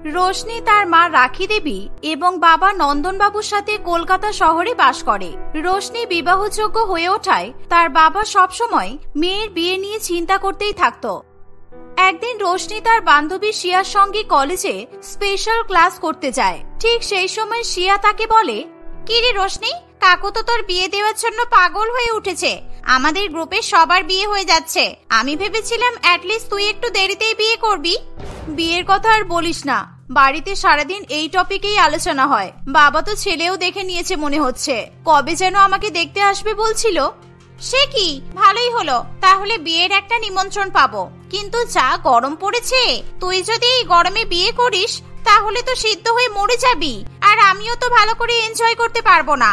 রোশনি তার মা রাখি দেবী এবং বাবা নন্দনবাবুর সাথে কলকাতা শহরে বাস করে। রোশনি বিবাহযোগ্য হয়ে ওঠায় তার বাবা সবসময় মেয়ের বিয়ে নিয়ে চিন্তা করতেই থাকত। একদিন রোশনি তার বান্ধবী শিয়ার সঙ্গে কলেজে স্পেশাল ক্লাস করতে যায়। ঠিক সেই সময় শিয়া তাকে বলে, কিরে রোশনি, কাকু তো তোর বিয়ে দেওয়ার জন্য পাগল হয়ে উঠেছে। আমাদের গ্রুপে সবার বিয়ে হয়ে যাচ্ছে, আমি ভেবেছিলাম অ্যাটলিস্ট তুই একটু দেরিতেই বিয়ে করবি। বিয়ের কথা আর বলিস না, বাড়িতে সারাদিন এই টপিকেই আলোচনা হয়। বাবা তো ছেলেও দেখে নিয়েছে মনে হচ্ছে, কবে যেন আমাকে দেখতে আসবে বলছিল। সে কি, ভালোই হলো, তাহলে বিয়ের একটা নিমন্ত্রণ পাবো। কিন্তু যা গরম পড়েছে, তুই যদি এই গরমে বিয়ে করিস তাহলে তো সিদ্ধ হয়ে মরে যাবি, আর আমিও তো ভালো করে এনজয় করতে পারবো না।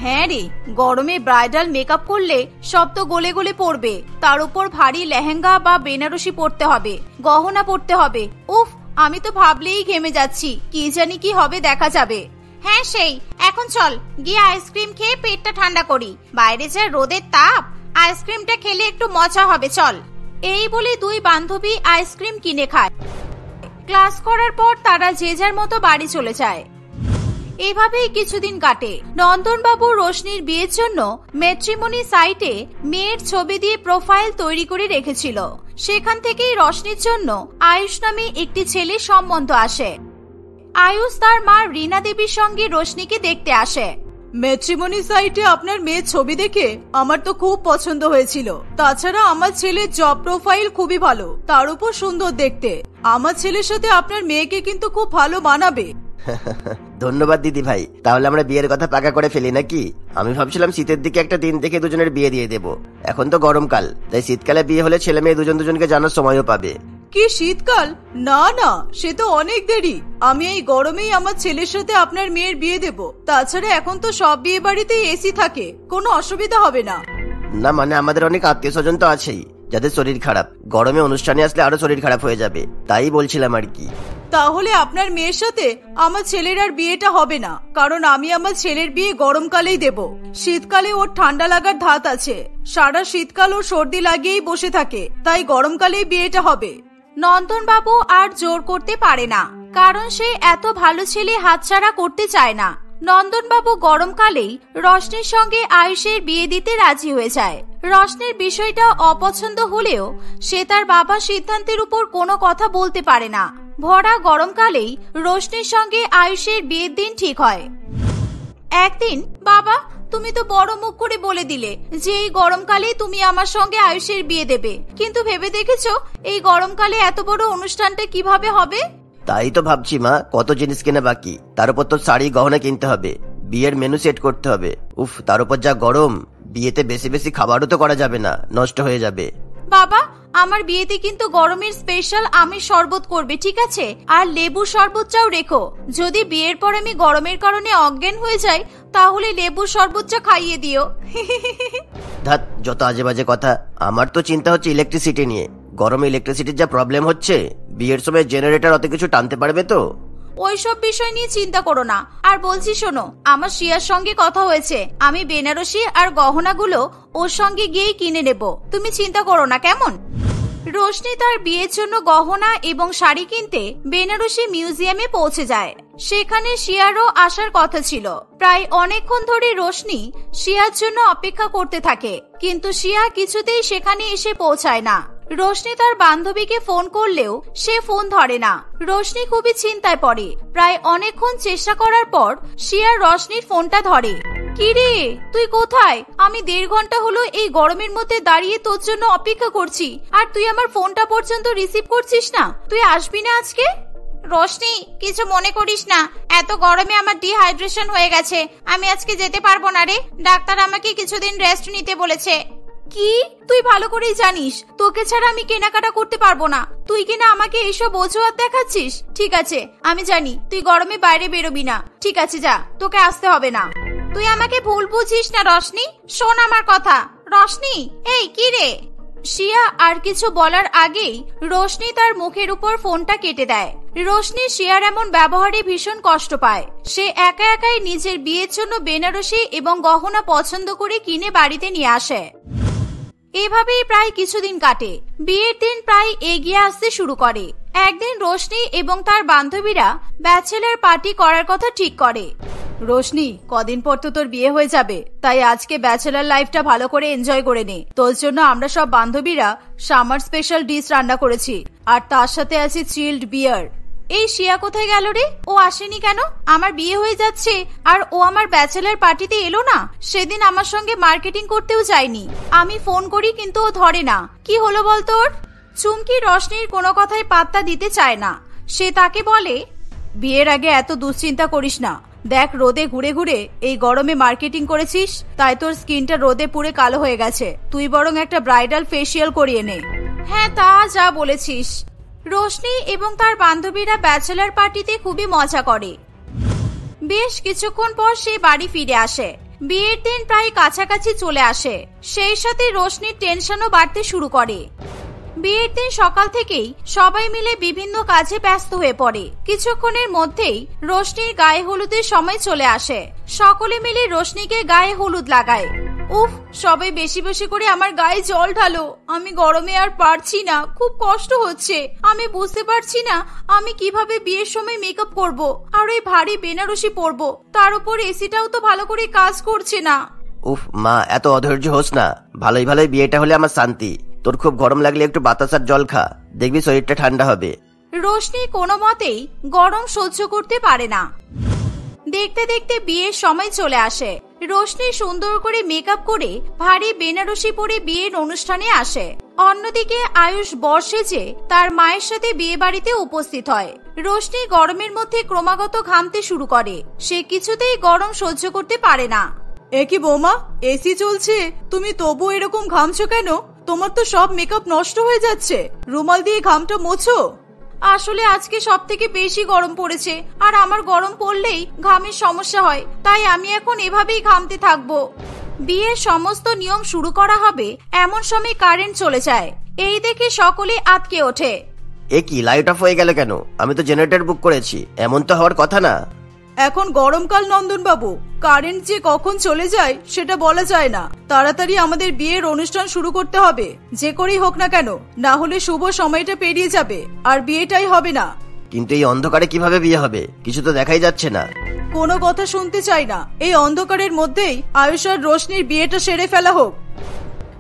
হ্যাঁ রে, গরমে ব্রাইডাল মেকআপ করলে সব তো গলে গলে পড়বে, তার উপর ভারী লেহেঙ্গা বা বেনারসি পরতে হবে, গহনা পরতে হবে। উফ, আমি তো ভাবলেই ঘেমে যাচ্ছি, কি জানি কি হবে দেখা যাবে। হ্যাঁ সেই, এখন চল গিয়ে আইসক্রিম খেয়ে পেটটা ঠান্ডা করি, বাইরে যা রোদের তাপ, আইসক্রিমটা খেলে একটু মজা হবে, চল। এই বলে দুই বান্ধবী আইসক্রিম কিনে খায়। ক্লাস করার পর তারা যে যার মতো বাড়ি চলে যায়। এভাবেই কিছুদিন কাটে। নন্দনবাবু রোশনির বিয়ের জন্য ম্যাট্রিমনি সাইটে মেয়ের ছবি দিয়ে প্রোফাইল তৈরি করে রেখেছিল। সেখান থেকেই রোশনির জন্য আয়ুষ নামে একটি ছেলের সম্বন্ধ আসে। আয়ুষ তার মা রীনা দেবীর সঙ্গে রোশনিকে দেখতে আসে। ম্যাট্রিমনি সাইটে আপনার মেয়ের ছবি দেখে আমার তো খুব পছন্দ হয়েছিল। তাছাড়া আমার ছেলের জব প্রোফাইল খুবই ভালো, তার উপর সুন্দর দেখতে। আমার ছেলের সাথে আপনার মেয়েকে কিন্তু খুব ভালো মানাবে। ধন্যবাদ দিদি ভাই, তাহলে আমরা বিয়ের কথা পাকা করে ফেলি নাকি? আমি ভাবছিলাম শীতের দিকে একটা দিন দেখে দুজনের বিয়ে দিয়ে দেব। এখন তো গরমকাল, তাই শীতকালে বিয়ে হলে ছেলে মেয়ে দুজন দুজনকে জানার সময়ও পাবে। কি শীতকাল? না না, সে তো অনেক দেরি। আমি এই গরমেই আমার ছেলের সাথে আপনার মেয়ের বিয়ে দেব। তাছাড়া এখন তো সব বিয়ে বাড়িতেই এসি থাকে, কোনো অসুবিধা হবে না। না মানে আমাদের অনেক আত্মীয় স্বজন তো আছেই যাদের শরীর খারাপ, গরমে অনুষ্ঠানে আসলে আরো শরীর খারাপ হয়ে যাবে, তাই বলছিলাম আর কি। তাহলে আপনার মেয়ের সাথে আমার ছেলের আর বিয়েটা হবে না, কারণ আমি আমার ছেলের বিয়ে গরমকালেই দেব। শীতকালে ওর ঠান্ডা লাগার ধাত আছে, সারা শীতকাল ওর সর্দি লাগিয়েই বসে থাকে, তাই গরমকালেই বিয়েটা হবে। নন্দনবাবু আর জোর করতে পারে না, কারণ সে এত ভালো ছেলে হাতছাড়া করতে চায় না। নন্দনবাবু গরমকালেই রোশনির সঙ্গে আয়ুষের বিয়ে দিতে রাজি হয়ে যায়। রোশনির বিষয়টা অপছন্দ হলেও সে তার বাবার সিদ্ধান্তের উপর কোনো কথা বলতে পারে না। ভরা গরমকালেই রোশনির সঙ্গে আয়ুষের বিয়ের দিন ঠিক হয়। একদিন, বাবা তুমি তো বড় মুখ করে বলে দিলে যে এই গরমকালে তুমি আমার সঙ্গে আয়ুষের বিয়ে দেবে, কিন্তু ভেবে দেখেছো এই গরমকালে এত বড় অনুষ্ঠানটা কিভাবে হবে? তাই তো ভাবছি মা, কত জিনিস কেনা বাকি, তার উপর তো শাড়ি গহনা কিনতে হবে, বিয়ের মেনু সেট করতে হবে। উফ, তার উপর যা গরম, বিয়েতে বেশি বেশি খাবারও তো করা যাবে না, নষ্ট হয়ে যাবে। বাবা, আমার বিয়েতে কিন্তু গরমের স্পেশাল আমের শরবত করবে, ঠিক আছে? আর লেবুর শরবতটাও রেখো। যদি বিয়ের পর আমি গরমের কারণে অজ্ঞান হয়ে যাই তাহলে লেবুর শরবতটা খাইয়ে দিও। ধাত, যত আজে বাজে কথা। আমার তো চিন্তা হচ্ছে ইলেকট্রিসিটি নিয়ে। গরমে ইলেকট্রিসিটির যা প্রবলেম হচ্ছে, বিয়ের সময় জেনারেটর অত কিছু টানতে পারবে তো? ওইসব বিষয় নিয়ে চিন্তা করো না। আর বলছি শোনো, আমার শিয়ার সঙ্গে কথা হয়েছে, আমি বেনারসি আর গহনাগুলো ওর সঙ্গে গিয়েই কিনে নেব, তুমি চিন্তা করো না, কেমন? রোশনি তার বিয়ের জন্য গহনা এবং শাড়ি কিনতে বেনারসি মিউজিয়ামে পৌঁছে যায়। সেখানে শিয়ারও আসার কথা ছিল। প্রায় অনেকক্ষণ ধরে রোশনি শিয়ার জন্য অপেক্ষা করতে থাকে, কিন্তু শিয়া কিছুতেই সেখানে এসে পৌঁছায় না। রোশনি তার বান্ধবীকে ফোন করলেও সে ফোন ধরে না। রোশনি খুবই চিন্তায় পড়ে। প্রায় অনেকক্ষণ চেষ্টা করার পর শিয়া রোশনির ফোনটা ধরে। কিরে, তুই কোথায়? আমি 1.5 ঘন্টা হলো এই গরমের মধ্যে দাঁড়িয়ে তোর জন্য অপেক্ষা করছি, আর তুই আমার ফোনটা পর্যন্ত রিসিভ করছিস না। তুই আসবি না আজকে? রোশনি, কিছু মনে করিস না, এত গরমে আমার ডিহাইড্রেশন হয়ে গেছে, আমি আজকে যেতে পারবো না রে। ডাক্তার আমাকে কিছুদিন রেস্ট নিতে বলেছে। কি? তুই ভালো করেই জানিস তোকে ছাড়া আমি কেনাকাটা করতে পারবো না, তুই কিনা আমাকে এইসব অজুহাত দেখাচ্ছিস। ঠিক আছে, আমি জানি তুই গরমে বাইরে বেরোবি না, ঠিক আছে যা, তোকে আসতে হবে না। তুই আমাকে ভুল বুঝিস না রোশনি, শোন আমার কথা। রোশনি, এই কি রে? শিয়া আর কিছু বলার আগেই রোশনি তার মুখের উপর ফোনটা কেটে দেয়। রোশনি শিয়ার এমন ব্যবহারে ভীষণ কষ্ট পায়। সে একা একাই নিজের বিয়ের জন্য বেনারসি এবং গহনা পছন্দ করে কিনে বাড়িতে নিয়ে আসে। এভাবেই প্রায় কিছুদিন কাটে। বিয়ের দিন প্রায় এগিয়ে আসতে শুরু করে। একদিন রোশনি এবং তার বান্ধবীরা ব্যাচেলার পার্টি করার কথা ঠিক করে। রোশনি, কদিন পর তো তোর বিয়ে হয়ে যাবে, তাই আজকে ব্যাচেলার লাইফটা ভালো করে এনজয় করে নে। তোর জন্য আমরা সব বান্ধবীরা সামার স্পেশাল ডিশ রান্না করেছি, আর তার সাথে আছে চিল্ড বিয়ার। এই শিয়া কোথায় গেল রে? ও আসেনি কেন? আমার বিয়ে হয়ে যাচ্ছে আর ও আমার ব্যাচেলার পার্টিতে এলো না। সেদিন আমার সঙ্গে মার্কেটিং করতেও যায়নি। আমি ফোন করি কিন্তু ও ধরে না। কি হলো বল তোর? চুমকি রোশনির কোনো কথায় পাত্তা দিতে চায় না। সে তাকে বলে, বিয়ের আগে এত দুশ্চিন্তা করিস না। দেখ, রোদে ঘুরে ঘুরে এই গরমে মার্কেটিং করেছিস, তাই তোর স্কিনটা রোদে পুড়ে কালো হয়ে গেছে। তুই বরং একটা ব্রাইডাল ফেসিয়াল করিয়ে নে। হ্যাঁ, তা যা বলেছিস। রোশনি এবং তার বান্ধবীরা ব্যাচেলার পার্টিতে খুবই মজা করে। বেশ কিছুক্ষণ পর সে বাড়ি ফিরে আসে। বিয়ের দিন প্রায় কাছাকাছি চলে আসে। সেই সাথে রোশনির টেনশনও বাড়তে শুরু করে। বিয়ের দিন সকাল থেকেই সবাই মিলে বিভিন্ন কাজে ব্যস্ত হয়ে পড়ে। কিছুক্ষণের মধ্যেই রোশনির গায়ে হলুদের সময় চলে আসে। সকলে মিলে রোশনিকে গায়ে হলুদ লাগায়। উফ, সবাই বেশি বেশি করে আমার গায়ে জল ঢালো। আমি গরমে আর পারছি না, খুব কষ্ট হচ্ছে। আমি বুঝতে পারছি না আমি কিভাবে বিয়ের সময় মেকআপ করব, আর ওই ভারী বেনারসি পরবো। তার উপর এসিটাও তো ভালো করে কাজ করছে না। উফ মা, এত অধৈর্য হোস না। ভালোই ভালোই বিয়েটা হলে আমার শান্তি। তোর খুব গরম লাগলে একটু বাতাসার জল খা, দেখবি শরীরটা ঠান্ডা হবে। রোশনি কোনো মতেই গরম সহ্য করতে পারে না। দেখতে দেখতে বিয়ের সময় চলে আসে। রোশনি সুন্দর করে মেকআপ করে ভারী বেনারসি পরে বিয়ের অনুষ্ঠানে আসে। অন্যদিকে আয়ুষ বর্ষেজে তার মায়ের সাথে বিয়ে বাড়িতে উপস্থিত হয়। রোশনি গরমের মধ্যে ক্রমাগত ঘামতে শুরু করে। সে কিছুতেই গরম সহ্য করতে পারে না। এ কি বৌমা, এসি চলছে, তুমি তবু এরকম ঘামছো কেন? তোমার তো সব মেকআপ নষ্ট হয়ে যাচ্ছে। রুমাল দিয়ে ঘামটা মোছো। আসলে আজকে সব থেকে বেশি গরম পড়েছে, আর আমার গরম পড়লেই ঘামের সমস্যা হয়, তাই আমি এখন এভাবেই ঘামতে থাকবো। বিয়ের সমস্ত নিয়ম শুরু করা হবে এমন সময় কারেন্ট চলে যায়। এই দেখে সকলে আটকে ওঠে। এ কি, লাইট অফ হয়ে গেল কেন? আমি তো জেনারেটর বুক করেছি, এমন তো হওয়ার কথা না। এখন গরমকাল নন্দন বাবু, কারেন্ট যে কখন চলে যায় সেটা বলা যায় না। তাড়াতাড়ি আমাদের বিয়ের অনুষ্ঠান শুরু করতে হবে, যে করেই হোক না কেন, না হলে শুভ সময়টা পেরিয়ে যাবে আর বিয়েটাই হবে না। কিন্তু এই অন্ধকারে কিভাবে বিয়ে হবে? কিছু তো দেখাই যাচ্ছে না। কোনো কথা শুনতে চাই না। এই অন্ধকারের মধ্যেই আয়ুষ আর রোশনির বিয়েটা সেরে ফেলা হোক।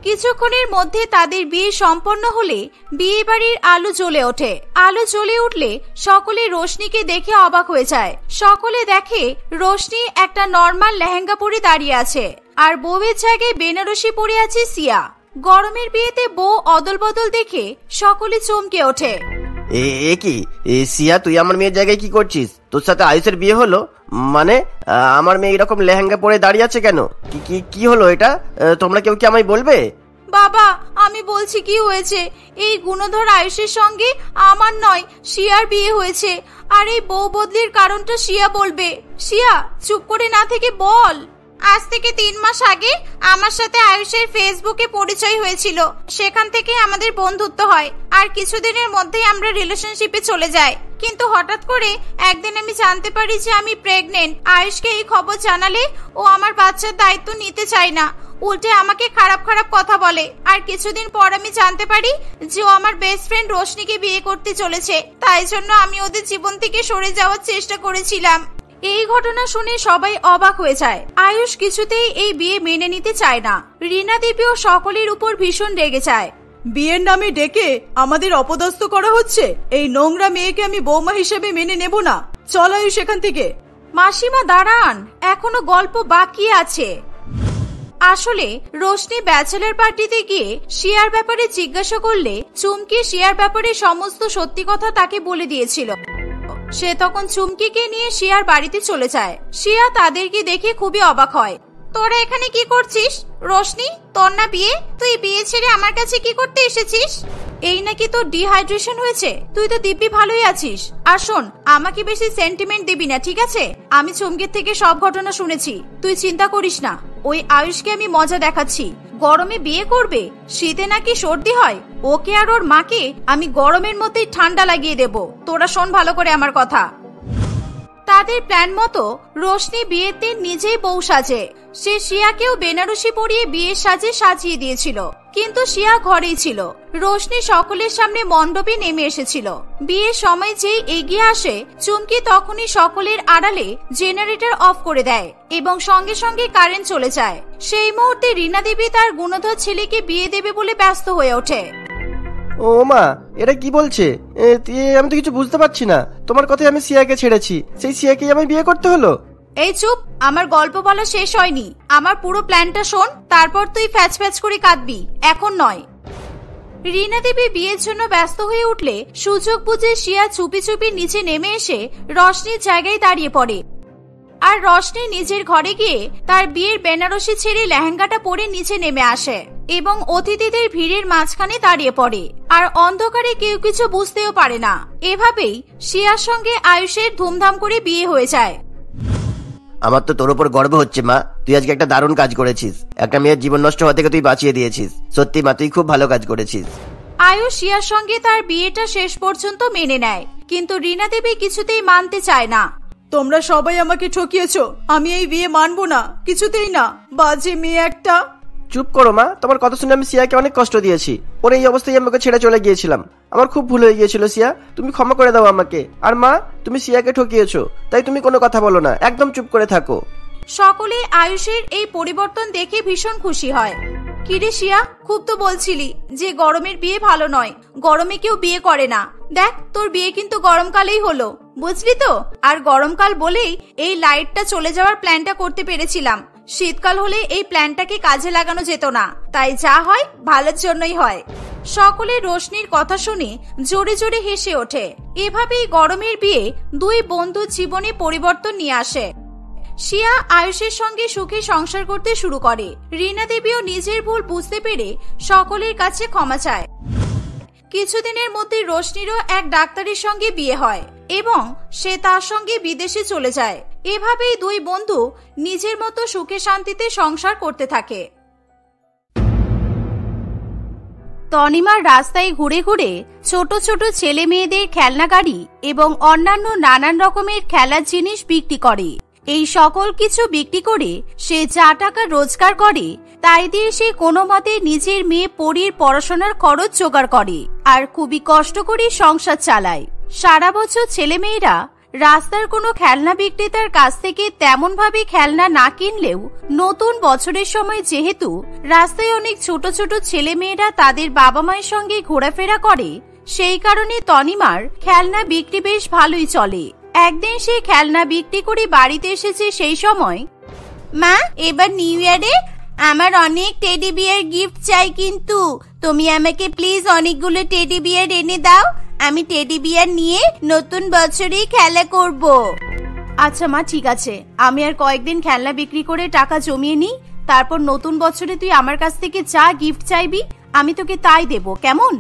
কিছুক্ষণের মধ্যে তাদের বিয়ে সম্পন্ন হলে বিয়ে বাড়ির আলো জ্বলে ওঠে। আলো জ্বলে উঠলে সকলে রোশনিকে দেখে অবাক হয়ে যায়। সকলে দেখে রোশনি একটা নরমাল লেহেঙ্গা পরে দাঁড়িয়ে আছে, আর বউয়ের জায়গায় বেনারসি পরে আছে সিয়া। গরমের বিয়েতে বউ অদল বদল দেখে সকলে চমকে ওঠে। এ কি সিয়া, তুই আমার মেয়ের জায়গায় কি করছিস? তোর সাথে আয়ুষের বিয়ে হলো মানে? আমার মেয়ে এরকম লেহেঙ্গা পরে দাঁড়িয়ে আছে কেন? কি হলো এটা? তোমরা কেউ কি আমায় বলবে? বাবা, আমি বলছি কি হয়েছে। এই গুণধর আয়ুষের সঙ্গে আমার নয়, শিয়ার বিয়ে হয়েছে, আর এই বউ বদলির কারণটা শিয়া বলবে। শিয়া, চুপ করে না থেকে বল। আজ থেকে 3 মাস আগে আমার সাথে আয়ুষের ফেসবুকে পরিচয় হয়েছিল। সেখান থেকে আমাদের বন্ধুত্ব হয়, আর কিছুদিনের মধ্যেই আমরা রিলেশনশিপে চলে যাই। কিন্তু হঠাৎ করে একদিন আমি জানতে পারি যে আমি প্রেগনেন্ট। আয়ুষকে এই খবর জানালে ও আমার বাচ্চার দায়িত্ব নিতে চায় না, উল্টে আমাকে খারাপ খারাপ কথা বলে। আর কিছুদিন পর আমি জানতে পারি যে ও আমার বেস্ট ফ্রেন্ড রোশনিকে বিয়ে করতে চলেছে। তাই জন্য আমি ওদের জীবন থেকে সরে যাওয়ার চেষ্টা করেছিলাম। এই ঘটনা শুনে সবাই অবাক হয়ে যায়। আয়ুষ কিছুতেই এই বিয়ে মেনে নিতে চায় না। রিনা দেবীও সকলের উপর ভীষণ রেগে যায়। বিয়ের নামে ডেকে আমাদের অপদস্থ করা হচ্ছে। এই নোংরা মেয়েকে আমি বৌমা হিসেবে মেনে নেব না। চল আয়ুষ এখান থেকে। মাসিমা দাঁড়ান, এখনো গল্প বাকি আছে। আসলে রোশনি ব্যাচেলার পার্টিতে গিয়ে শিয়ার ব্যাপারে জিজ্ঞাসা করলে চুমকি শিয়ার ব্যাপারে সমস্ত সত্যি কথা তাকে বলে দিয়েছিল। সে তখন চুমকিকে নিয়ে শিয়ার বাড়িতে চলে যায়। শিয়া তাদেরকে দেখে খুবই অবাক হয়। তোরা এখানে কি করছিস? রোশনি, তোর না বিয়ে? তুই বিয়ে ছেড়ে আমার কাছে কি করতে এসেছিস? এই নাকি তোর ডিহাইড্রেশন হয়েছে? তুই তো দিব্যি ভালোই আছিস। আর শোন, আমাকে বেশি সেন্টিমেন্ট দিবি না, ঠিক আছে? আমি চুমকির থেকে সব ঘটনা শুনেছি, তুই চিন্তা করিস না। ওই আয়ুষকে আমি মজা দেখাচ্ছি। গরমে বিয়ে করবে, শীতে নাকি সর্দি হয়। ওকে আর ওর মাকে আমি গরমের মধ্যেই ঠান্ডা লাগিয়ে দেব। তোরা শোন ভালো করে আমার কথা। তাদের প্ল্যান মতো রোশনি বিয়েতে নিজেই বউ সাজে। সে শিয়াকেও বেনারসি পরিয়ে বিয়ের সাজে সাজিয়ে দিয়েছিল, কিন্তু শিয়া ঘরেই ছিল। রোশনি সকলের সামনে মণ্ডপে নেমে এসেছিল। বিয়ের সময় যেই এগিয়ে আসে, চুমকি তখনই সকলের আড়ালে জেনারেটর অফ করে দেয় এবং সঙ্গে সঙ্গে কারেন্ট চলে যায়। সেই মুহূর্তে রীনা দেবী তার গুণধর ছেলেকে বিয়ে দেবে বলে ব্যস্ত হয়ে ওঠে। ও মা, এটা কি বলছে? আমি তো কিছু বুঝতে পারছি না। তোমার কথায় আমি সিয়াকে ছেড়েছি, সেই সিয়াকেই আমি বিয়ে করতে হলো? এই চুপ, আমার গল্প বলা শেষ হয়নি। আমার পুরো প্ল্যানটা শোন, তারপর তুই ফ্যাচ ফ্যাচ করে কাঁদবি, এখন নয়। রীনা দেবী বিয়ের জন্য ব্যস্ত হয়ে উঠলে সুযোগ বুঝে শিয়া চুপি চুপি নিচে নেমে এসে রশনির জায়গায় দাঁড়িয়ে পড়ে। আর রশনি নিজের ঘরে গিয়ে তার বিয়ের বেনারসি ছেড়ে লেহেঙ্গাটা পরে নিচে নেমে আসে এবং অতিথিদের ভিড়ের মাঝখানে দাঁড়িয়ে পড়ে। আর অন্ধকারে কেউ কিছু বুঝতেও পারে না। এভাবেই শিয়ার সঙ্গে আয়ুষের ধুমধাম করে বিয়ে হয়ে যায়। আমার তো তোর উপর গর্ব হচ্ছে মা। তুই আজকে একটা দারুণ কাজ করেছিস। একটা মেয়ের জীবন নষ্ট হওয়া থেকে তুই বাঁচিয়ে দিয়েছিস। সত্যি মা, তুই খুব ভালো কাজ করেছিস। আয়ুষ শিয়ার সঙ্গে তার বিয়েটা শেষ পর্যন্ত মেনে নেয়, কিন্তু রীনা দেবী কিছুতেই মানতে চায় না। তোমরা সবাই আমাকে ঠকিয়েছো, আমি এই বিয়ে মানবো না, কিছুতেই না। বাজে মেয়ে একটা। চুপ করো মা, তোমার কথা শুনে আমি সিয়াকে অনেক কষ্ট দিয়েছি। ওর এই অবস্থায় আমাকে ছেড়ে চলে গিয়েছিলাম। আমার খুব ভুল হয়ে গিয়েছিল সিয়া, তুমি ক্ষমা করে দাও আমাকে। আর মা, তুমি সিয়াকে ঠকিয়েছো, তাই তুমি কোনো কথা বলো না, একদম চুপ করে থাকো। সকলে আয়ুষের এই পরিবর্তন দেখে ভীষণ খুশি হয়। কিরে শিয়া, খুব তো বলছিলি যে গরমের বিয়ে ভালো নয়, গরমে কেউ বিয়ে করে না। দেখ, তোর বিয়ে কিন্তু গরমকালেই হলো, বুঝলি তো? আর গরমকাল বলেই এই লাইটটা চলে যাওয়ার প্ল্যানটা করতে পেরেছিলাম। শীতকাল হলে এই প্ল্যানটাকে কাজে লাগানো যেত না। তাই যা হয় ভালোর জন্যই হয়। সকলে রোশনির কথা শুনে জোরে জোরে হেসে ওঠে। এভাবেই গরমের বিয়ে দুই বন্ধুর জীবনে পরিবর্তন নিয়ে আসে। শিয়া আয়ুষের সঙ্গে সুখে সংসার করতে শুরু করে। রীনা দেবীও নিজের ভুল বুঝতে পেরে সকলের কাছে ক্ষমা চায়। কিছুদিনের মধ্যে রোশনিরও এক ডাক্তারের সঙ্গে বিয়ে হয় এবং সে তার সঙ্গে বিদেশে চলে যায়। এভাবেই দুই বন্ধু নিজের মতো সুখে শান্তিতে সংসার করতে থাকে। তনিমার রাস্তায় ঘুরে ঘুরে ছোট ছোট ছেলে মেয়েদের খেলনা গাড়ি এবং অন্যান্য নানান রকমের খেলার জিনিস বিক্রি করে। এই সকল কিছু বিক্রি করে সে যা টাকা রোজগার করে তাই দিয়ে সে কোনো মতে নিজের মেয়ে পরীর পড়াশোনার খরচ জোগাড় করে আর খুবই কষ্ট করে সংসার চালায়। সারা বছর ছেলে মেয়েরা রাস্তার কোনো খেলনা বিক্রেতার কাছ থেকে তেমন ভাবে খেলনা না কিনলেও নতুন বছরের সময় যেহেতু রাস্তায় অনেক ছোট ছোট ছেলে মেয়েরা তাদের বাবা মায়ের সঙ্গে ঘোরাফেরা করে, সেই কারণে তনিমার খেলনা বিক্রি বেশ ভালোই চলে। একদিন সে খেলনা বিক্রি করে বাড়িতে এসেছে। সেই সময়, মা, এবার নিউ ইয়ারে আমার অনেক টেডি বিয়ার গিফট চাই, কিন্তু তুমি আমাকে প্লিজ অনেকগুলো টেডি বিয়ার এনে দাও। আমি টেডি বিয়ার নিয়ে নতুন বছরেই খেলা করব। আচ্ছা মা, ঠিক আছে, আমি আর কয়েকদিন খেলনা বিক্রি করে টাকা জমিয়ে নিই, তারপর নতুন বছরে তুই আমার কাছ থেকে যা গিফট চাইবি আমি তোকে তাই দেব, কেমন?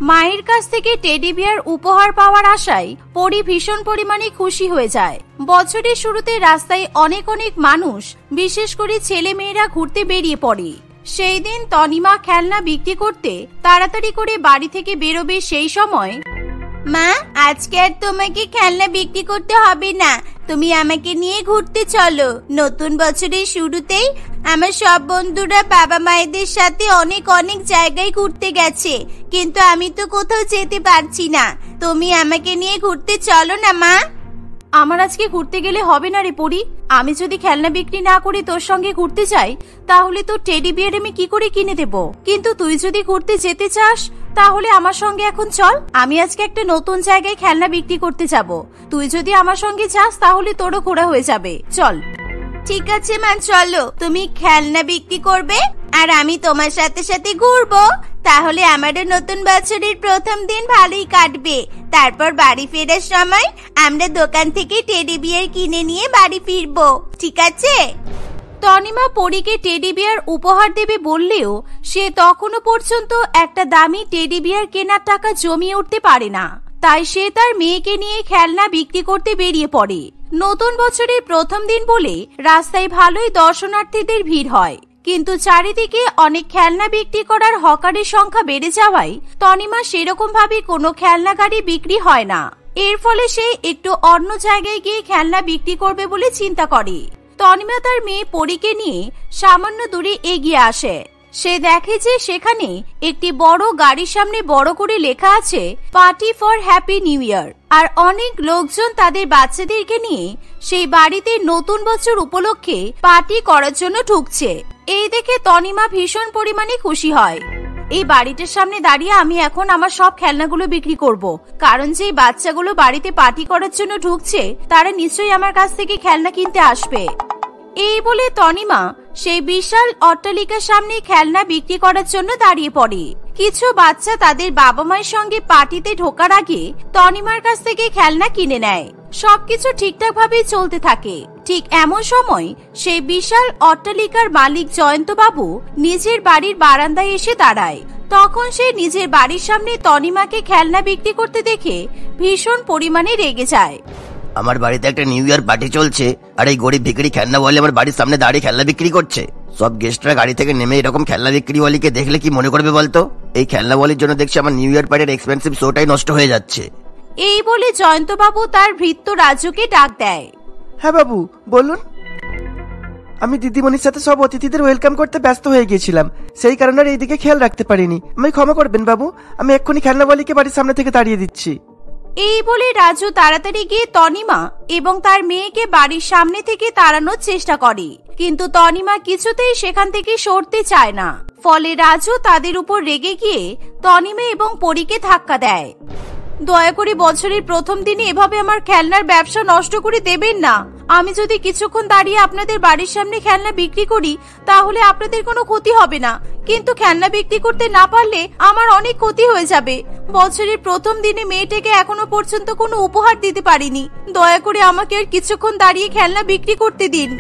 মায়ের কাছ থেকে টেডি বিয়ার উপহার পাওয়ার আশায় পরি ভীষণ পরিমাণে খুশি হয়ে যায়। বছরের শুরুতে রাস্তায় অনেক অনেক মানুষ, বিশেষ করে ছেলে মেয়েরা ঘুরতে বেরিয়ে পড়ে। সেই দিন তনিমা খেলনা বিক্রি করতে তাড়াতাড়ি করে বাড়ি থেকে বেরোবে। সেই সময়, মা, আজকে আর তোমাকে খেলনা বিক্রি করতে হবে না, তুমি আমাকে নিয়ে ঘুরতে চলো। নতুন বছরের শুরুতেই আমার সব বন্ধুরা বাবা মায়েদের সাথে অনেক অনেক জায়গায় ঘুরতে গেছে, কিন্তু আমি তো কোথাও যেতে পারছি না। তুমি আমাকে নিয়ে ঘুরতে চলো না মা। আমার আজকে ঘুরতে গেলে হবে না রে পরি। আমি যদি খেলনা বিক্রি না করে তোর সঙ্গে ঘুরতে যাই তাহলে তো টেডি বিয়ার আমি কি করে কিনে দেব? কিন্তু তুই যদি ঘুরতে যেতে চাস তাহলে আমার সঙ্গে এখন চল। আমি আজকে একটা নতুন জায়গায় খেলনা বিক্রি করতে যাব। তুই যদি আমার সঙ্গে যাস তাহলে তোরও ঘোরা হয়ে যাবে, চল। ঠিক আছে মা, চলো। তুমি খেলনা বিক্রি করবে আর আমি তোমার সাথে সাথে ঘুরবো, তাহলে আমাদের নতুন বছরের প্রথম দিন ভালোই কাটবে। তারপর বাড়ি ফেরার সময় আমরা দোকান থেকে টেডি বিয়ার কিনে নিয়ে বাড়ি ফিরবো, ঠিক আছে? তনিমা পরীকে টেডি বিয়ার উপহার দেবে বললেও সে তখনও পর্যন্ত একটা দামি টেডি বিয়ার কেনার টাকা জমিয়ে উঠতে পারে না। তাই সে তার মেয়েকে নিয়ে খেলনা বিক্রি করতে বেরিয়ে পড়ে। নতুন বছরের প্রথম দিন বলে রাস্তায় ভালোই দর্শনার্থীদের ভিড় হয়, কিন্তু চারিদিকে অনেক খেলনা বিক্রি করার হকারের সংখ্যা বেড়ে যাওয়ায় তনিমা সেরকম ভাবে কোনো খেলনা গাড়ি বিক্রি হয় না। এর ফলে সে একটু অন্য জায়গায় গিয়ে খেলনা বিক্রি করবে বলে চিন্তা করে। তনিমা তার মেয়ে পরীকে নিয়ে সামান্য দূরে এগিয়ে আসে। সে দেখে যে সেখানে একটি বড় গাড়ির সামনে বড় করে লেখা আছে party for happy New Year. আর অনেক লোকজন তাদের বাচ্চাদেরকে নিয়ে সেই বাড়িতে নতুন বছর উপলক্ষে পার্টি করার জন্য ঢুকছে। এই দেখে তনিমা ভীষণ পরিমাণে খুশি হয়। এই বাড়িটার সামনে দাঁড়িয়ে আমি এখন আমার সব খেলনাগুলো বিক্রি করব, কারণ যে বাচ্চাগুলো বাড়িতে পার্টি করার জন্য ঢুকছে তারা নিশ্চয়ই আমার কাছ থেকে খেলনা কিনতে আসবে। এই বলে তনিমা সেই বিশাল অট্টালিকার সামনে খেলনা বিক্রি করার জন্য দাঁড়িয়ে পড়ে। কিছু বাচ্চা তাদের বাবা মায়ের সঙ্গে পার্টিতে ঢোকার আগে তনিমার কাছ থেকে খেলনা কিনে নেয়। সবকিছু ঠিকঠাক ভাবে চলতে থাকে। ঠিক এমন সময় সেই বিশাল অট্টালিকার মালিক জয়ন্ত বাবু নিজের বাড়ির বারান্দায় এসে দাঁড়ায়। তখন সে নিজের বাড়ির সামনে তনিমাকে খেলনা বিক্রি করতে দেখে ভীষণ পরিমাণে রেগে যায়। আমার বাড়িতে একটা নিউ ইয়ার পার্টি চলছে, আর এই গরিব ভিখারি খেলনাওয়ালি আমার বাড়ির সামনে দাঁড়িয়ে খেলনা বিক্রি করছে। সব গেস্টরা গাড়ি থেকে নেমে এরকম খেলনা বিক্রিওয়ালিকে দেখলে কি মনে করবে বলতো? এই খেলনাওয়ালির জন্য দেখছি আমার নিউ ইয়ার পার্টির এক্সপেন্সিভ শোটাই নষ্ট হয়ে যাচ্ছে। এই বলে জয়ন্ত বাবু তার ভৃত্য রাজুকে ডাক দেয়। হ্যাঁ বাবু বলুন। আমি দিদিমণির সাথে সব অতিথিদের ওয়েলকাম করতে ব্যস্ত হয়ে গিয়েছিলাম, সেই কারণে আর এইদিকে খেয়াল রাখতে পারিনি। আমি ক্ষমা করবেন বাবু, আমি এক্ষুনি খেলনাওয়ালিকে বাড়ির সামনে থেকে তাড়িয়ে দিচ্ছি। এই বলে রাজু তাড়াতাড়ি গিয়ে তনিমা এবং তার মেয়েকে বাড়ির সামনে থেকে তাড়ানোর চেষ্টা করে, কিন্তু তনিমা কিছুতেই সেখান থেকে সরতে চায় না। ফলে রাজু তাদের উপর রেগে গিয়ে তনিমা এবং পরীকে ধাক্কা দেয়। দয়া করে বছরের প্রথম দিনে এভাবে আমার খেলনার ব্যবসা নষ্ট করে দেবেন না। আমি যদি কিছুক্ষণ দাঁড়িয়ে আপনাদের বাড়ির সামনে খেলনা বিক্রি করি তাহলে আপনাদের কোনো ক্ষতি হবে না, কিন্তু খেলনা বিক্রি করতে না পারলে আমার অনেক ক্ষতি হয়ে যাবে। বছরের প্রথম দিনে মেয়েটাকে এখনো পর্যন্ত কোনো উপহার দিতে পারিনি। দয়া করে আমাকে আর কিছুক্ষণ দাঁড়িয়ে খেলনা বিক্রি করতে দিন।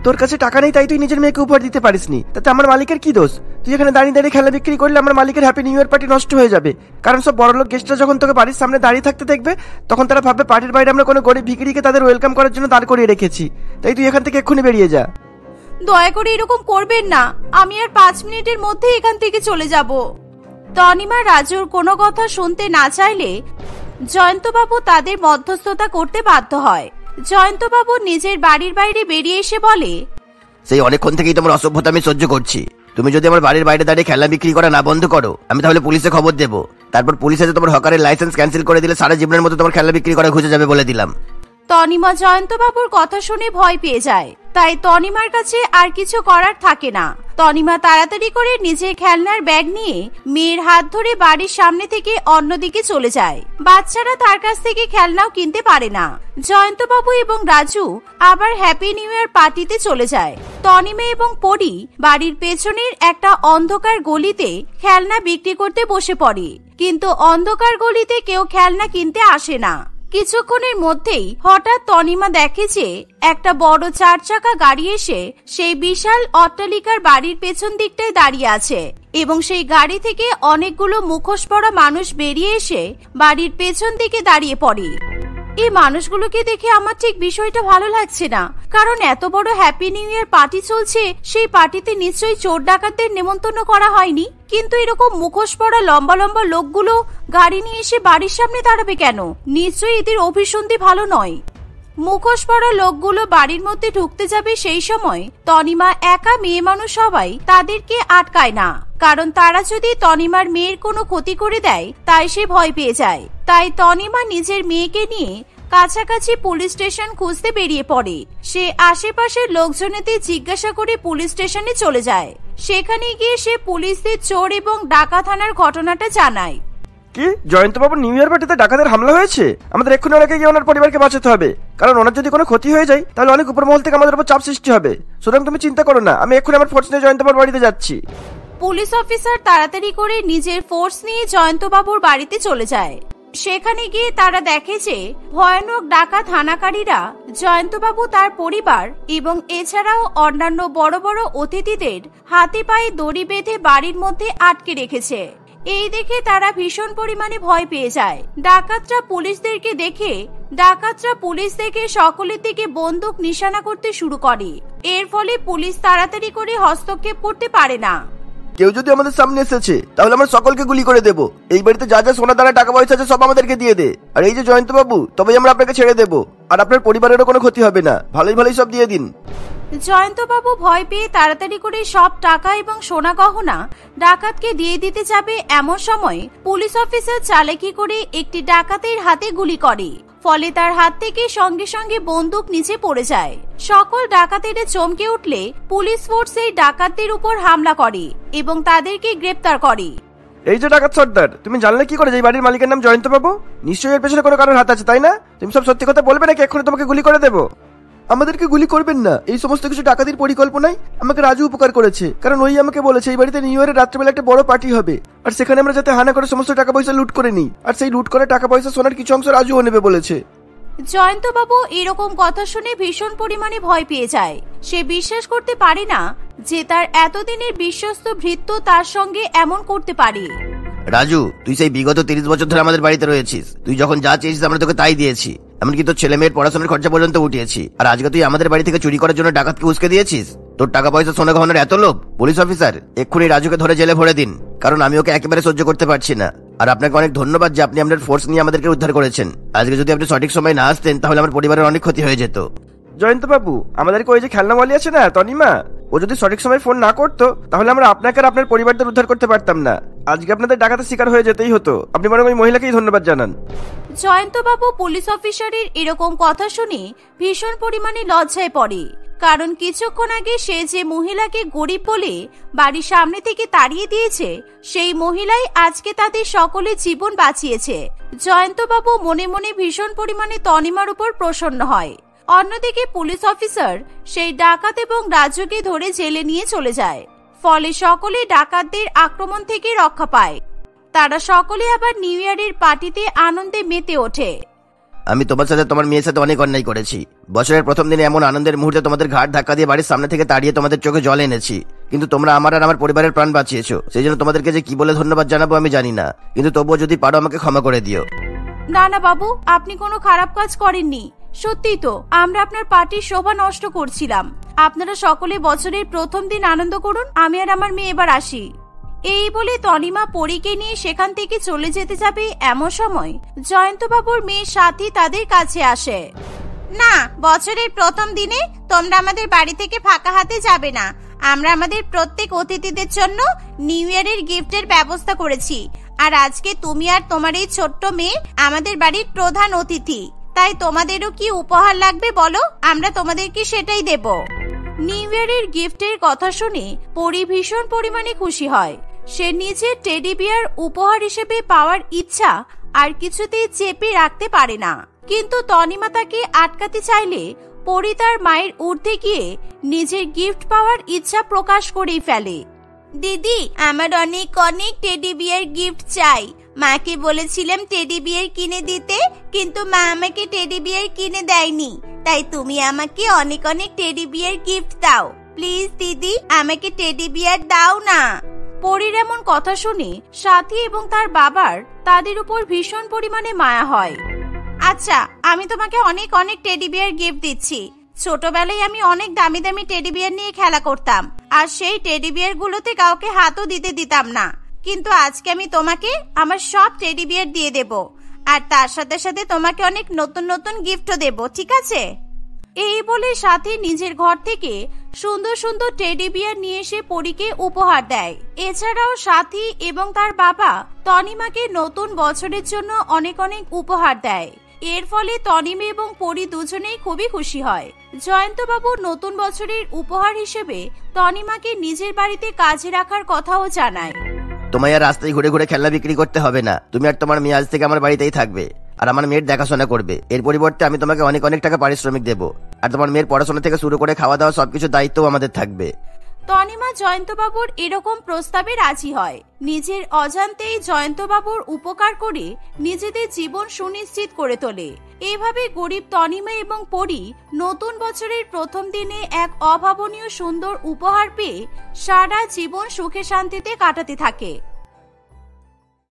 তোর কাছে টাকা নেই তাই তুই নিজের মেয়েকে উপহার দিতে পারিসনি, তাতে আমার মালিকের কি দোষ? তুই এখানে দাঁড়িয়ে দাঁড়িয়ে খেলা বিক্রি করলে আমার মালিকের হ্যাপি নিউ ইয়ার পার্টি নষ্ট হয়ে যাবে। কারণ সব বড়লোক গেস্টরা যখন তোকে বাড়ির সামনে দাঁড়িয়ে থাকতে দেখবে তখন তারা ভাববে পার্টির বাইরে আমরা কোনো গরিব ভিখারিকে তাদের ওয়েলকাম করার জন্য দাঁড় করিয়ে রেখেছি। তাই তুই এখান থেকে এক্ষুনি বেরিয়ে যা। দয়া করে এরকম করবেন না, আমি আর 5 মিনিটের মধ্যে এখান থেকে চলে যাব। তনিমা রাজুর কোনো কথা শুনতে না চাইলে জয়ন্তবাবু তাদের মধ্যস্থতা করতে বাধ্য হয়। জয়ন্তবাবু নিজের বাড়ির বাইরে বেরিয়ে এসে বলে, সেই অনেকক্ষণ থেকেই তোমার অসভ্যতা আমি সহ্য করছি। তুমি যদি আমার বাড়ির বাইরে দাঁড়িয়ে খেলনা বিক্রি করা না বন্ধ করো আমি তাহলে পুলিশে খবর দেবো। তারপর পুলিশ এসে তোমার হকারের লাইসেন্স ক্যান্সেল করে দিলে সারা জীবনের মতো তোমার খেলনা বিক্রি করা ঘুচে যাবে বলে দিলাম। তনিমা জয়ন্তবাবুর কথা শুনে ভয় পেয়ে যায়, তাই তনিমার কাছে আর কিছু করার থাকে না। তনিমা তাড়াতাড়ি করে নিজের খেলনার ব্যাগ নিয়ে মেয়ের হাত ধরে বাড়ির সামনে থেকে অন্যদিকে চলে যায়। বাচ্চারা তার কাছ থেকে খেলনাও কিনতে পারে না। জয়ন্তবাবু এবং রাজু আবার হ্যাপি নিউ ইয়ার পার্টিতে চলে যায়। তনিমা এবং পরি বাড়ির পেছনের একটা অন্ধকার গলিতে খেলনা বিক্রি করতে বসে পড়ে, কিন্তু অন্ধকার গলিতে কেউ খেলনা কিনতে আসে না। কিছুক্ষণের মধ্যেই হঠাৎ তনিমা দেখে যে একটা বড় 4 চাকা গাড়ি এসে সেই বিশাল অট্টালিকার বাড়ির পেছন দিকটায় দাঁড়িয়ে আছে এবং সেই গাড়ি থেকে অনেকগুলো মুখোশ পরা মানুষ বেরিয়ে এসে বাড়ির পেছন দিকে দাঁড়িয়ে পড়ে। এই মানুষগুলোকে দেখে আমার ঠিক বিষয়টা ভালো লাগছে না, কারণ এত বড় হ্যাপি নিউ ইয়ার পার্টি চলছে, সেই পার্টিতে নিশ্চয়ই চোর ডাকাতদের নেমন্তন্ন করা হয়নি। কিন্তু এরকম মুখোশ পরা লম্বা লম্বা লোকগুলো গাড়ি নিয়ে এসে বাড়ির সামনে দাঁড়াবে কেন? নিশ্চয়ই এদের অভিসন্ধি ভালো নয়। মুখোশ পরা লোকগুলো বাড়ির মধ্যে ঢুকতে যাবে সেই সময় তনিমা একা মেয়ে মানুষ সবাই তাদেরকে আটকায় না, কারণ তারা যদি তনিমার মেয়ের কোনো ক্ষতি করে দেয় তাই সে ভয় পেয়ে যায়। তাই তনিমা নিজের মেয়েকে নিয়ে কাছাকাছি পুলিশ স্টেশন খুঁজতে বেরিয়ে পড়ে। সে আশেপাশের লোকজনেদের জিজ্ঞাসা করে পুলিশ স্টেশনে চলে যায়। সেখানে গিয়ে সে পুলিশদের চোর এবং ডাকাত থানার ঘটনাটা জানায়। কি জয়ন্তবাবু নিউ ইয়ার পার্টিতে ডাকাতের হামলা হয়েছে? আমাদের এক্ষুনি ওনাকে গিয়ে ওনার পরিবারকে বাঁচাতে হবে, কারণ ওনার যদি কোনো ক্ষতি হয়ে যায় তাহলে অনেক উপর মহল থেকে আমাদের উপর চাপ সৃষ্টি হবে। সুতরাং তুমি চিন্তা করো না, আমি এক্ষুনি আমার ফোর্স নিয়ে জয়ন্তবাবুর বাড়িতে যাচ্ছি। পুলিশ অফিসার তাড়াতাড়ি করে নিজের ফোর্স নিয়ে জয়ন্তবাবুর বাড়িতে চলে যায়। সেখানে গিয়ে তারা দেখে যে ভয়ানক ডাকাত হানাকারীরা জয়ন্তবাবু, তার পরিবার এবং এছাড়াও অন্যান্য বড় বড় অতিথিদের হাতে পায়ে দড়ি বেঁধে বাড়ির মধ্যে আটকে রেখেছে। এই দেখে তারা ভীষণ পরিমাণে ভয় পেয়ে যায়। ডাকাতরা পুলিশ দেখে সকলের দিকে বন্দুক নিশানা করতে শুরু করে। এর ফলে পুলিশ তাড়াতাড়ি করে হস্তক্ষেপ করতে পারে না। কেউ যদি আমাদের সামনে এসেছে তাহলে আমরা সকলকে গুলি করে দেব। এই বাড়িতে যা যা সোনা দানা টাকা পয়সা আছে সব আমাদেরকে দিয়ে দে। আর এই যে জয়ন্ত বাবু, তবেই আমরা আপনাকে ছেড়ে দেব, আর আপনার পরিবারেরও কোনো ক্ষতি হবে না। ভালোই ভালোই সব দিয়ে দিন। জয়ন্তবাবু ভয় পেয়ে তাড়াতাড়ি করে সব টাকা এবং সোনা গহনা ডাকাতকে দিয়ে দিতে যাবে, এমন সময় পুলিশ অফিসার চালাকি করে একটি ডাকাতের হাতে গুলি করে। ফলে তার হাত থেকে সঙ্গে সঙ্গে বন্দুক নিচে পড়ে যায়। সকল ডাকাতেরা চমকে উঠলে পুলিশ ফোর্স এই ডাকাতদের উপর হামলা করে এবং তাদেরকে গ্রেপ্তার করে। এই যে ডাকাত সর্দার, তুমি জানলে কি করে যে এই বাড়ির মালিকের নাম জয়ন্ত বাবু? নিশ্চয়ই এর পেছনে কোনো কারোর হাত আছে, তাই না? তুমি সব সত্যি কথা বলবে নাকি এক্ষুনি তোমাকে গুলি করে দেবো? আমাদেরকে গুলি করবেন না। এই সমস্ত কিছু ডাকাতির পরিকল্পনায় আমাকে রাজু উপকার করেছে, কারণ ওই আমাকে বলেছে এই বাড়িতে নিউ ইয়ারের রাত্রেবেলা একটা বড় পার্টি হবে, আর সেখানে আমরা যাতে হানা করে সমস্ত টাকা পয়সা লুট করে নিই, আর সেই লুট করে টাকা পয়সা সোনার কিছু অংশ রাজুও নেবে বলেছে। জয়ন্তবাবু এরকম কথা শুনে ভীষণ পরিমাণে ভয় পেয়ে যায়। সে বিশ্বাস করতে পারে না যে তার এতদিনের বিশ্বস্ত ভৃত্য তার সঙ্গে এমন করতে পারে। রাজু, তুই সেই বিগত 30 বছর ধরে আমাদের বাড়িতে রয়েছিস। তুই যখন যা চেয়েছিস আমরা তোকে তাই দিয়েছি, এমনকি তোর ছেলে মেয়ের পড়াশোনার খরচা পর্যন্ত উঠিয়েছি। আর আজকে তুই আমাদের বাড়ি থেকে চুরি করার জন্য ডাকাতকে উস্কে দিয়েছিস। তোর টাকা পয়সা সোনা গহনার এত লোভ? পুলিশ অফিসার, এক্ষুনি রাজুকে ধরে জেলে ভরে দিন, কারণ আমি ওকে একেবারে সহ্য করতে পারছি না। আর আপনাকে অনেক ধন্যবাদ যে আপনি আপনার ফোর্স নিয়ে আমাদেরকে উদ্ধার করেছেন। আজকে যদি আপনি সঠিক সময় না আসতেন তাহলে আমার পরিবারের অনেক ক্ষতি হয়ে যেত। জয়ন্ত বাবু, আমাদেরকে ওই যে খেলনাওয়ালি আছে না, তনিমা, ও যদি সঠিক সময় ফোন না করতো তাহলে আমরা আপনাকে আর আপনার পরিবারদের উদ্ধার করতে পারতাম না। আজকে আপনাদের ডাকাতের শিকার হয়ে যেতেই হতো। আপনি বরং ওই মহিলাকেই ধন্যবাদ জানান। জয়ন্তবাবু পুলিশ অফিসারের এরকম কথা শুনে ভীষণ পরিমাণে লজ্জায় পড়ে, কারণ কিছুক্ষণ আগে সে যে মহিলাকে গরিব বলে বাড়ির সামনে থেকে তাড়িয়ে দিয়েছে, সেই মহিলাই আজকে তাদের সকলের জীবন বাঁচিয়েছে। জয়ন্তবাবু মনে মনে ভীষণ পরিমাণে তনিমার উপর প্রসন্ন হয়। অন্যদিকে পুলিশ অফিসার সেই ডাকাত এবং রাজুকে ধরে জেলে নিয়ে চলে যায়। ফলে সকলে ডাকাতদের আক্রমণ থেকে রক্ষা পায়। তারা সকলে আবার নিউ ইয়ারের পার্টিতে আনন্দে মেতে ওঠে। আমি তোমার সাথে তোমার মেয়ের সাথে অনেক অন্যায় করেছি। বছরের প্রথম দিনে এমন আনন্দের মুহূর্তে তোমাদের ঘাট ধাক্কা দিয়ে বাড়ির সামনে থেকে তাড়িয়ে তোমাদের চোখে জল এনেছি, কিন্তু তোমরা আমার আর আমার পরিবারের প্রাণ বাঁচিয়েছো। সেই জন্য তোমাদেরকে যে কি বলে ধন্যবাদ জানাবো আমি জানি না, কিন্তু তবুও যদি পারো আমাকে ক্ষমা করে দিও। না না বাবু, আপনি কোনো খারাপ কাজ করেননি। সত্যি তো আমরা আপনার পার্টির শোভা নষ্ট করছিলাম। আপনারা সকলে বছরের প্রথম দিন আনন্দ করুন, আমি আর আমার মেয়ে এবার আসি। এই বলে তনিমা পরীকে নিয়ে সেখান থেকে চলে যেতে যাবে, এমন সময় জয়ন্তবাবুর মেয়ে সাথী তাদের কাছে আসে। না, বছরের প্রথম দিনে তোমরা আমাদের বাড়ি থেকে ফাঁকা হাতে যাবে না। আমরা আমাদের প্রত্যেক অতিথিদের জন্য নিউ ইয়ারের গিফটের ব্যবস্থা করেছি, আর আজকে তুমি আর তোমার এই ছোট্ট মেয়ে আমাদের বাড়ির প্রধান অতিথি। তাই তোমাদেরও কি উপহার লাগবে বলো, আমরা তোমাদেরকে সেটাই দেব। নিউ ইয়ারের গিফটের কথা শুনে পরি ভীষণ পরিমাণে খুশি হয়। সে নিজের টেডি বিয়ার উপহার হিসেবে পাওয়ার ইচ্ছা আর কিছুতেই চেপে রাখতে পারে না, কিন্তু তনিমা তাকে আটকাতে চাইলে পরি তার মায়ের ঊর্ধ্বে গিয়ে নিজের গিফট পাওয়ার ইচ্ছা প্রকাশ করেই ফেলে। দিদি, আমার অনেক অনেক টেডি বিয়ার গিফট চাই। মাকে বলেছিলাম টেডি বিয়ার কিনে দিতে, কিন্তু মা আমাকে টেডি বিয়ার কিনে দেয়নি। তাই তুমি আমাকে অনেক অনেক টেডি বিয়ার গিফট দাও প্লিজ। দিদি, আমাকে টেডি বিয়ার দাও না। পরীর এমন কথা শুনে সাথী এবং তার বাবার তাদের উপর ভীষণ পরিমাণে মায়া হয়। আচ্ছা, আমি তোমাকে অনেক অনেক টেডি বিয়ার গিফট দিচ্ছি। ছোটবেলায় আমি অনেক দামি দামি টেডি বিয়ার নিয়ে খেলা করতাম, আর সেই টেডি বিয়ার গুলোতে কাউকে হাতও দিতাম না। কিন্তু আজকে আমি তোমাকে আমার সব টেডি বিয়ার দিয়ে দেব, আর তার সাথে সাথে তোমাকে অনেক নতুন নতুন গিফটও দেব, ঠিক আছে? এই বলে সাথী নিজের ঘর থেকে সুন্দর সুন্দর টেডি বিয়ার নিয়ে এসে পরীকে উপহার দেয়। এছাড়াও সাথী এবং তার বাবা তনিমাকে নতুন বছরের জন্য অনেক অনেক উপহার দেয়। এর ফলে তনিমা এবং পরি দুজনেই খুবই খুশি হয়। জয়ন্তবাবু নতুন বছরের উপহার হিসেবে তনিমাকে নিজের বাড়িতে কাজে রাখার কথাও জানায়। তোমায় আর রাস্তায় ঘুরে ঘুরে খেলনা বিক্রি করতে হবে না। তুমি আর তোমার মেয়ে আজ থেকে আমার বাড়িতেই থাকবে, আর আমার মেয়ের দেখাশোনা করবে। এর পরিবর্তে আমি তোমাকে অনেক অনেক টাকা পারিশ্রমিক দেবো, আর তোমার মেয়ের পড়াশোনা থেকে শুরু করে খাওয়া দাওয়া সবকিছু দায়িত্ব আমাদের থাকবে। তনিমা জয়ন্তবাবুর এরকম প্রস্তাবে রাজি হয়। নিজের অজান্তেই জয়ন্তবাবুর উপকার করে নিজেদের জীবন সুনিশ্চিত করে তোলে। এভাবে গরিব তনিমা এবং পরি নতুন বছরের প্রথম দিনে এক অভাবনীয় সুন্দর উপহার পেয়ে সারা জীবন সুখে শান্তিতে কাটাতে থাকে।